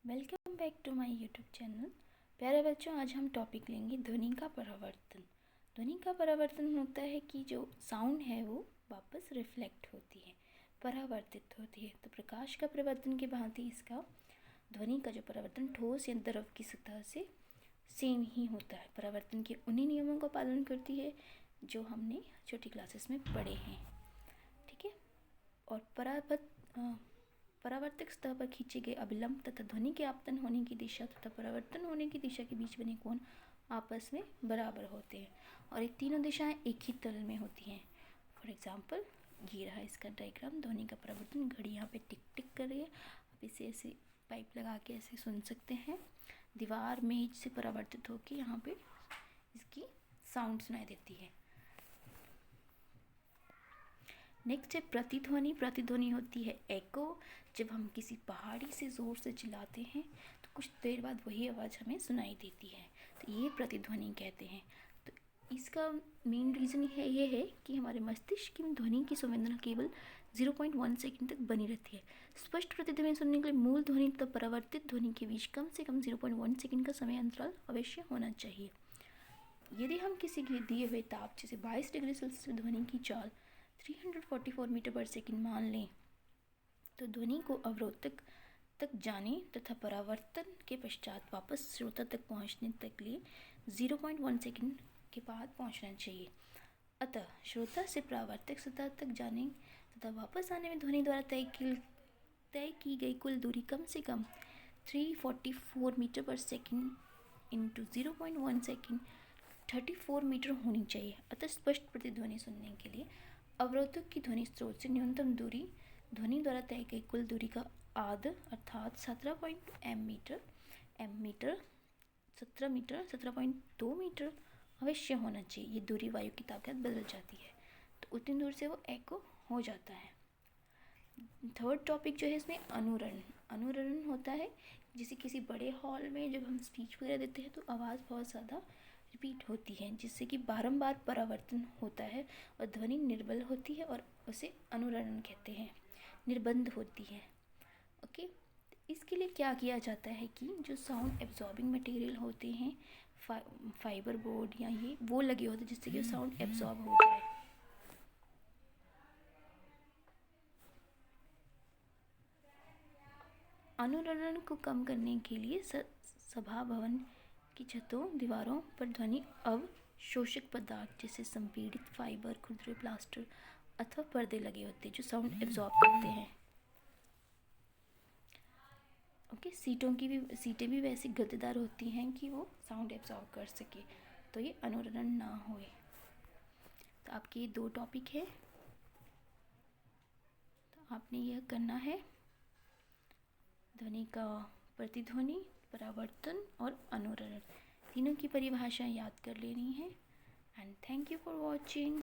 Welcome back to my YouTube channel. प्यारे बच्चों, आज हम टॉपिक लेंगे ध्वनि का परावर्तन। ध्वनि का परावर्तन होता है कि जो साउंड है वो वापस रिफ्लेक्ट होती है, परावर्तित होती है। तो प्रकाश का परावर्तन की भांति इसका ध्वनि का जो परावर्तन ठोस या द्रव की सतह से सेम ही होता है। परावर्तन के उन्हीं नियमों का पालन करती है जो हमने छोटी क्लासेस में पढ़े हैं, ठीक है। और परावर्तक सतह पर खींचे गए अभिलंब तथा ध्वनि के आपतन होने की दिशा तथा परावर्तन होने की दिशा के बीच बने कोण आपस में बराबर होते हैं और ये तीनों दिशाएं एक ही तल में होती हैं। फॉर एग्जांपल, ये रहा इसका डायग्राम। ध्वनि का परावर्तन, घड़ी यहाँ पे टिक टिक कर रही है। आप इसे ऐसे पाइप लगा के ऐसे सुन सकते हैं। दीवार मेज से परावर्तित होकर यहाँ पे इसकी साउंड सुनाई देती है। नेक्स्ट है प्रतिध्वनि। प्रतिध्वनि होती है एको। जब हम किसी पहाड़ी से ज़ोर से चिल्लाते हैं तो कुछ देर बाद वही आवाज़ हमें सुनाई देती है, तो ये प्रतिध्वनि कहते हैं। तो इसका मेन रीज़न ये है कि हमारे मस्तिष्क में ध्वनि की संवेदना केवल 0.1 सेकंड तक बनी रहती है। स्पष्ट प्रतिध्वनि सुनने के लिए मूल ध्वनि तथा परावर्तित ध्वनि के बीच कम से कम 0.1 सेकंड का समय अंतराल अवश्य होना चाहिए। यदि हम किसी दिए हुए ताप जैसे 22 डिग्री सेल्सियस ध्वनि की चाल 344 मीटर पर सेकंड मान लें तो ध्वनि को अवरोधक तक जाने तथा परावर्तन के पश्चात वापस श्रोता तक पहुंचने तक लिए 0.1 सेकंड के बाद पहुंचना चाहिए। अतः श्रोता से परावर्तक सतह तक जाने तथा वापस आने में ध्वनि द्वारा तय की गई कुल दूरी कम से कम 344 मीटर पर सेकंड इंटू 0.1 सेकंड 34 मीटर होनी चाहिए। अतः स्पष्ट प्रतिध्वनि सुनने के लिए अवरोधक की ध्वनि स्रोत से न्यूनतम दूरी ध्वनि द्वारा तय गई कुल दूरी का आधा अर्थात 17.2 मीटर अवश्य होना चाहिए। ये दूरी वायु की ताकत बदल जाती है तो उतनी दूर से वो एको हो जाता है। थर्ड टॉपिक जो है इसमें अनुरण। अनुरण होता है जैसे किसी बड़े हॉल में जब हम स्पीच वगैरह देते हैं तो आवाज़ बहुत ज़्यादा रिपीट होती है, जिससे कि बारंबार परावर्तन होता है और ध्वनि निर्बल होती है और उसे अनुरणन कहते हैं, निर्बंध होती है। ओके, इसके लिए क्या किया जाता है कि जो साउंड एब्जॉर्बिंग मटेरियल होते हैं, फाइबर बोर्ड या ये वो लगे होते हैं जिससे कि साउंड एब्जॉर्ब हो जाए। अनुरणन को कम करने के लिए सभा भवन की छतों दीवारों पर ध्वनि अवशोषक पदार्थ जैसे संपीड़ित फाइबर, खुरदरे प्लास्टर अथवा पर्दे लगे होते हैं जो साउंड एब्जॉर्ब करते हैं। ओके, सीटें भी वैसी गद्देदार होती हैं कि वो साउंड एब्जॉर्ब कर सके, तो ये अनुरणन ना होए। तो आपके ये 2 टॉपिक है, तो आपने यह करना है ध्वनि का प्रतिध्वनि, परावर्तन और अनुरणन, तीनों की परिभाषा याद कर लेनी है। And thank you for watching.